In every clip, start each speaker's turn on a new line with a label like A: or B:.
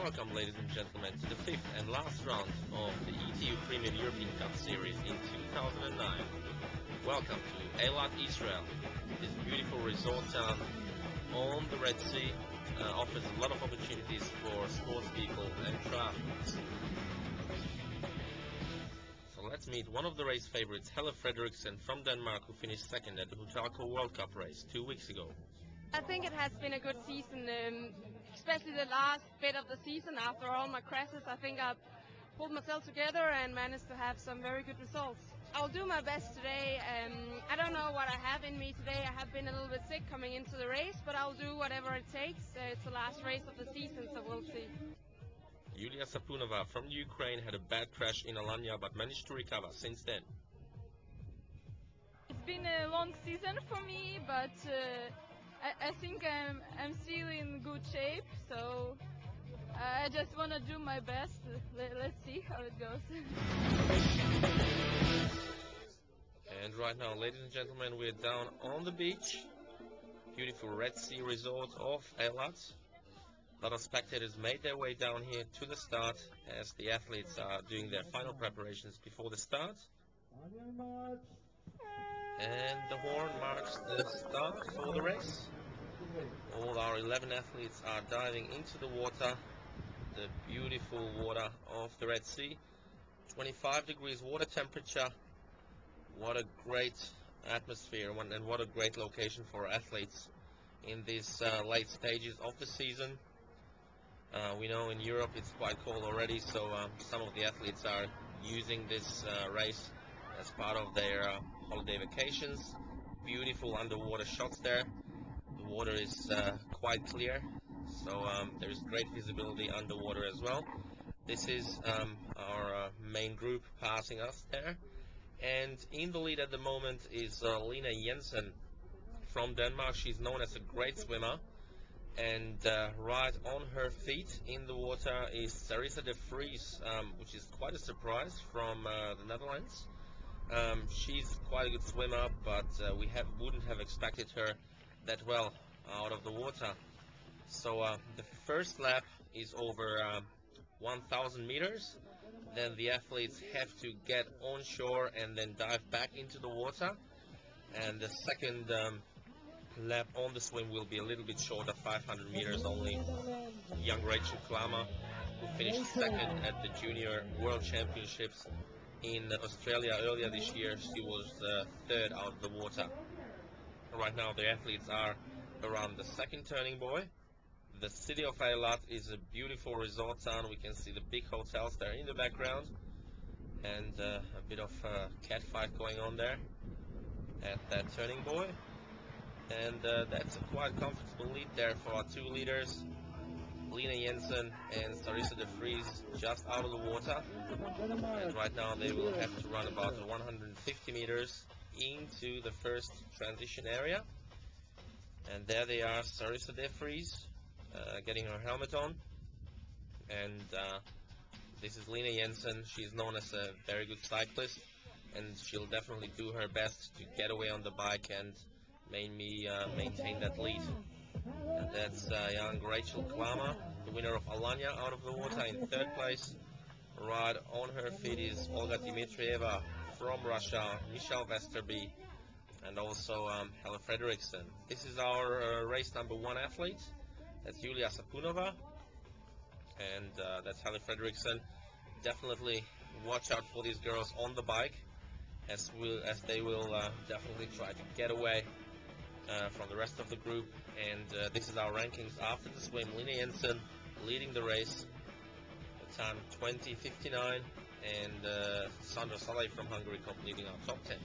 A: welcome, ladies and gentlemen, to the fifth and last round of the ETU Premium European Cup Series in 2009. Welcome to Eilat, Israel. This beautiful resort town on the Red Sea offers a lot of opportunities for sports people and triathletes. So let's meet one of the race favorites, Helle Frederiksen from Denmark, who finished second at the Hutalco World Cup race 2 weeks ago.
B: I think it has been a good season, especially the last bit of the season. After all my crashes, I think I've pulled myself together and managed to have some very good results. I'll do my best today. I don't know what I have in me today. I have been a little bit sick coming into the race, but I'll do whatever it takes. It's the last race of the season, so we'll see.
A: Yulia Sapunova from Ukraine had a bad crash in Alanya but managed to recover since then.
C: It's been a long season for me, but I think I'm still in good shape, so I just want to do my best. Let's see how it goes.
A: And right now, ladies and gentlemen, we're down on the beach. Beautiful Red Sea resort of Eilat. A lot of spectators made their way down here to the start as the athletes are doing their final preparations before the start. And the horn marks the start for the race. All our 11 athletes are diving into the water, the beautiful water of the Red Sea. 25 degrees water temperature. What a great atmosphere and what a great location for athletes in these late stages of the season. We know in Europe it's quite cold already, so some of the athletes are using this race as part of their holiday vacations. Beautiful underwater shots there. The water is quite clear, so there is great visibility underwater as well. This is our main group passing us there. And in the lead at the moment is Lina Jensen from Denmark. She's known as a great swimmer. And right on her feet in the water is Sarissa de Vries, which is quite a surprise from the Netherlands. She's quite a good swimmer, but we wouldn't have expected her that well out of the water. So the first lap is over 1,000 meters. Then the athletes have to get on shore and then dive back into the water. And the second lap on the swim will be a little bit shorter, 500 meters only. Young Rachel Klamer, who finished second at the Junior World Championships in Australia earlier this year, she was third out of the water. Right now the athletes are around the second turning buoy. The city of Eilat is a beautiful resort town. We can see the big hotels there in the background, and a bit of cat fight going on there at that turning buoy. And that's a quite comfortable lead there for our two leaders, Lina Jensen and Sarissa de Vries, just out of the water. And right now they will have to run about 150 meters into the first transition area. And there they are, Sarissa de Vries, getting her helmet on. And this is Lina Jensen. She's known as a very good cyclist, and she'll definitely do her best to get away on the bike and maintain that lead. And that's young Rachel Klamer, the winner of Alanya, out of the water in third place. Right on her feet is Olga Dimitrieva from Russia, Michelle Westerby, and also Helle Frederiksen. This is our race number 1 athlete. That's Yulia Sapunova, and that's Helle Frederiksen. Definitely watch out for these girls on the bike, as they will definitely try to get away from the rest of the group. And this is our rankings after the swim. Lina Jensen leading the race, the time 20:59, and Sandra Saleh from Hungary completing our top 10.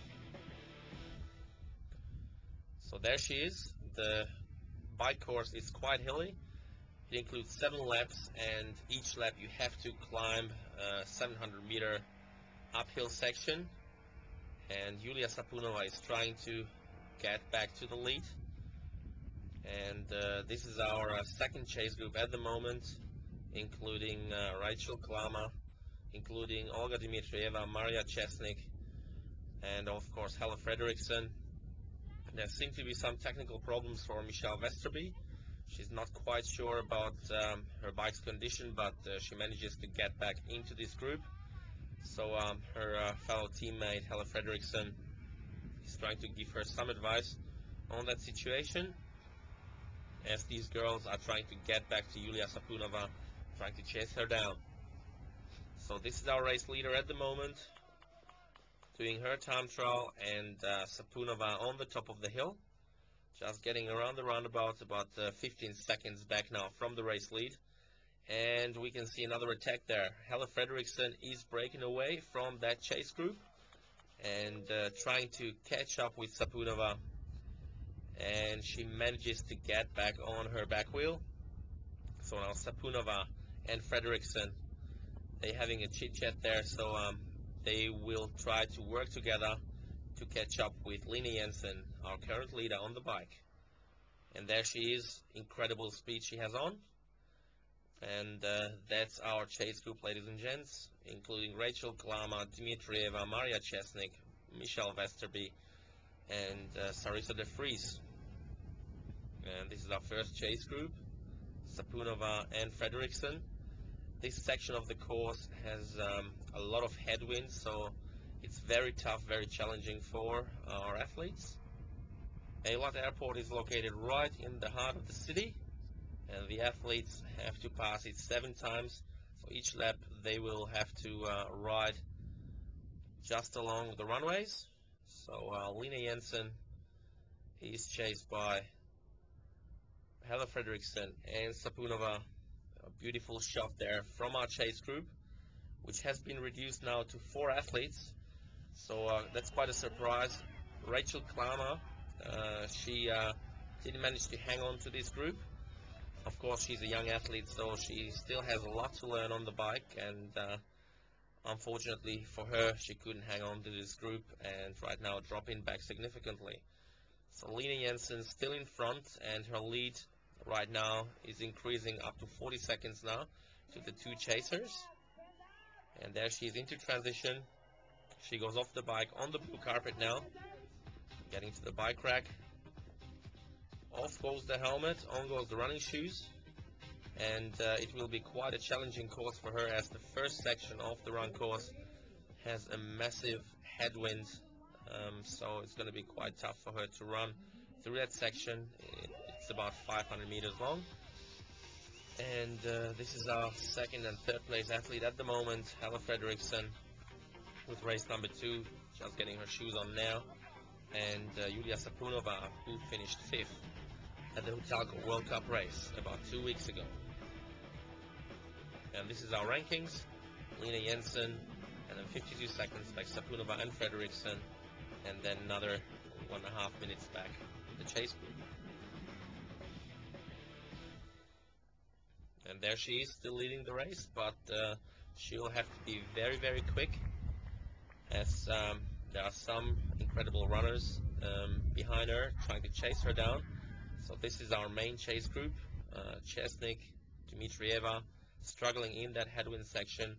A: So there she is. The bike course is quite hilly. It includes 7 laps, and each lap you have to climb a 700-meter uphill section. And Yulia Sapunova is trying to get back to the lead. And this is our second chase group at the moment, including Rachel Klamer, including Olga Dimitrieva, Maria Chesnik, and of course Helle Frederiksen. There seem to be some technical problems for Michelle Westerby. She's not quite sure about her bike's condition, but she manages to get back into this group. So her fellow teammate Helle Fredriksson is trying to give her some advice on that situation, as these girls are trying to get back to Yulia Sapunova, trying to chase her down. So this is our race leader at the moment, doing her time trial, and Sapunova on the top of the hill, just getting around the roundabout, about 15 seconds back now from the race lead. And we can see another attack there. Helle Fredriksson is breaking away from that chase group and trying to catch up with Sapunova, and she manages to get back on her back wheel. So now Sapunova and Fredriksson, they're having a chit chat there, so they will try to work together to catch up with Line Jensen, our current leader on the bike. And there she is, incredible speed she has on. And that's our chase group, ladies and gents, including Rachel Klama, Dmitrieva, Maria Chesnik, Michelle Westerby, and Sarissa de Vries. And this is our first chase group, Sapunova and Fredriksson. This section of the course has a lot of headwinds, so it's very tough, very challenging for our athletes. Eilat Airport is located right in the heart of the city, and the athletes have to pass it 7 times. For each lap, they will have to ride just along the runways. So Line Jensen is chased by Helle Fredriksson and Sapunova. A beautiful shot there from our chase group, which has been reduced now to 4 athletes. So that's quite a surprise. Rachel Klama, she didn't manage to hang on to this group. Of course, she's a young athlete, so she still has a lot to learn on the bike, and unfortunately for her, she couldn't hang on to this group, and right now dropping back significantly. So Line Jensen still in front, and her lead right now is increasing up to 40 seconds now to the 2 chasers. And there she is into transition. She goes off the bike on the blue carpet now, getting to the bike rack. Off goes the helmet, on goes the running shoes, and it will be quite a challenging course for her, as the first section of the run course has a massive headwind, so it's going to be quite tough for her to run through that section. It's about 500 meters long, and this is our 2nd and 3rd place athlete at the moment, Helle Fredriksson, with race number 2, just getting her shoes on now, and Yulia Sapunova, who finished 5th at the Hutalco World Cup race about 2 weeks ago. And this is our rankings. Line Jensen, and then 52 seconds back Sapunova and Fredriksson, and then another 1.5 minutes back the chase group. And there she is, still leading the race, but she'll have to be very, very quick, as there are some incredible runners behind her trying to chase her down. So this is our main chase group, Chesnik, Dmitrieva, struggling in that headwind section.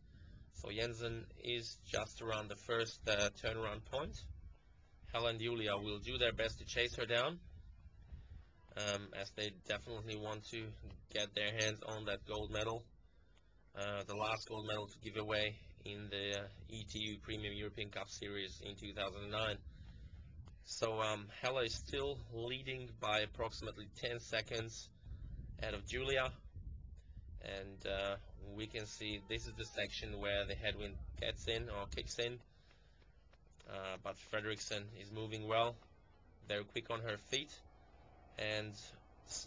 A: So Jensen is just around the first turnaround point. Helle and Julia will do their best to chase her down, as they definitely want to get their hands on that gold medal, the last gold medal to give away in the ETU Premium European Cup Series in 2009. So Helle is still leading by approximately 10 seconds ahead of Julia, and we can see this is the section where the headwind gets in or kicks in, but Fredriksson is moving well, very quick on her feet, and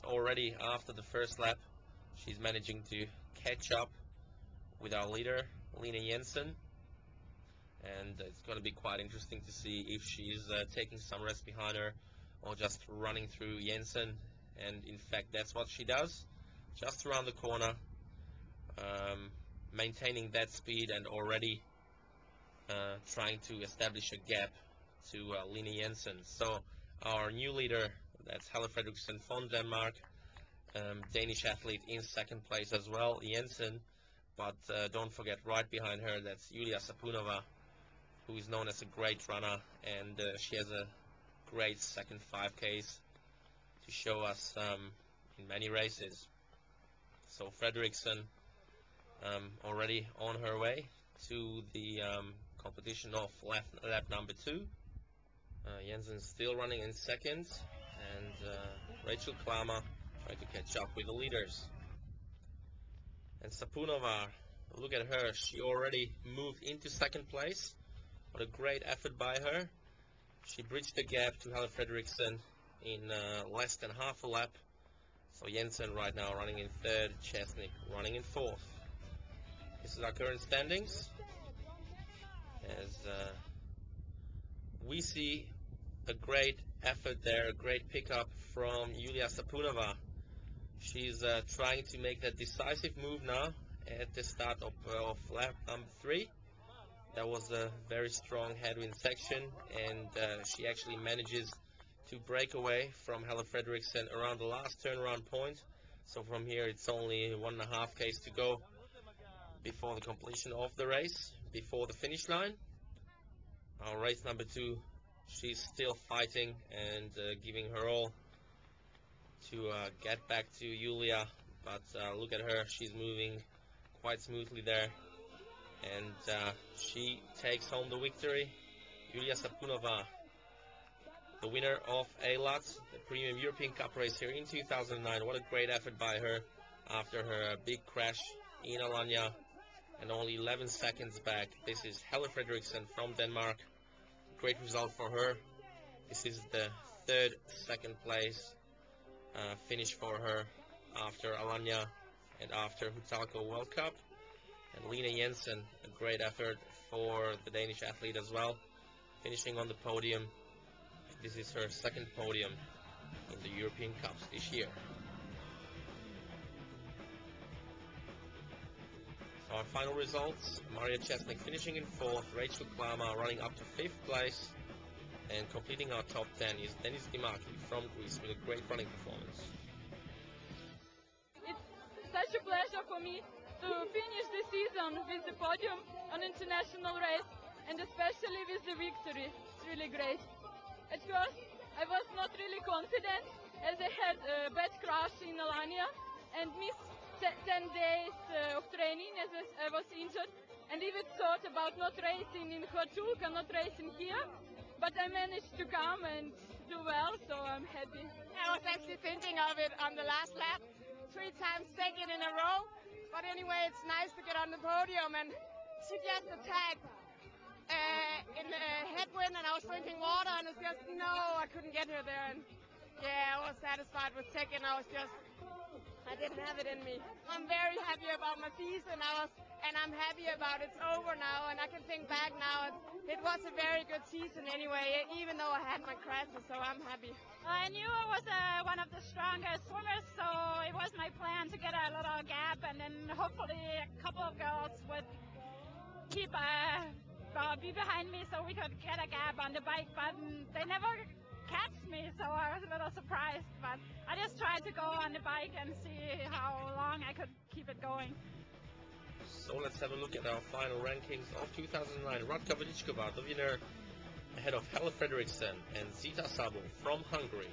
A: already after the first lap she's managing to catch up with our leader Line Jensen. And it's going to be quite interesting to see if she's taking some rest behind her or just running through Jensen. And in fact, that's what she does, just around the corner, maintaining that speed and already trying to establish a gap to Line Jensen. So our new leader, that's Helle Fredriksson from Denmark, Danish athlete in 2nd place as well, Jensen. But don't forget, right behind her, that's Yulia Sapunova, who is known as a great runner, and she has a great second 5Ks to show us in many races. So Frederiksen already on her way to the competition of lap number 2. Jensen still running in second, and Rachel Klammer trying to catch up with the leaders. And Sapunova, look at her, she already moved into second place. What a great effort by her. She bridged the gap to Helle Frederiksen in less than half a lap. So Jensen right now running in third, Chesnik running in fourth. This is our current standings. As we see a great effort there, a great pickup from Yulia Sapunova. She's trying to make that decisive move now at the start of lap number 3. That was a very strong headwind section, and she actually manages to break away from Helle Frederiksen around the last turnaround point. So from here it's only 1.5 Ks to go before the completion of the race, before the finish line. Our race number 2, she's still fighting and giving her all to get back to Yulia, but look at her, she's moving quite smoothly there, and she takes home the victory. Yulia Sapunova, the winner of Eilat, the Premium European Cup race here in 2009. What a great effort by her after her big crash in Alanya, and only 11 seconds back. This is Helle Frederiksen from Denmark. Great result for her. This is the third second place finish for her after Alanya and after Hutalco World Cup. And Line Jensen, a great effort for the Danish athlete as well, finishing on the podium. This is her second podium in the European Cups this year. So our final results: Maria Chesnik finishing in 4th, Rachel Klammer running up to 5th place, and completing our top 10 is Denis Dimaki from Greece with a great running performance.
C: It's such a pleasure for me to finish the season with the podium on international race, and especially with the victory. It's really great. At first, I was not really confident as I had a bad crash in Alanya and missed 10 days of training as I was injured, and even thought about not racing in Khartoum and not racing here. But I managed to come and do well, so I'm happy.
B: I was actually thinking of it on the last lap, 3 times second in a row. But anyway, it's nice to get on the podium, and she just attacked in the headwind, and I was drinking water, and it's just, no, I couldn't get her there. And yeah, I was satisfied with second. I didn't have it in me. I'm very happy about my season, and I'm happy about it's over now, and I can think back now. It was a very good season anyway, even though I had my crashes, so I'm happy.
D: I knew I was one of the strongest swimmers, so it was my plan to get a little gap, and then hopefully a couple of girls would keep be behind me so we could get a gap on the bike, but they never catch me, so I was a little surprised, but I just tried to go on the bike and see how long I could keep it going.
A: So let's have a look at our final rankings of 2009. Radka Vodičková, the winner, ahead of Helle Frederiksen and Zita Sabo from Hungary.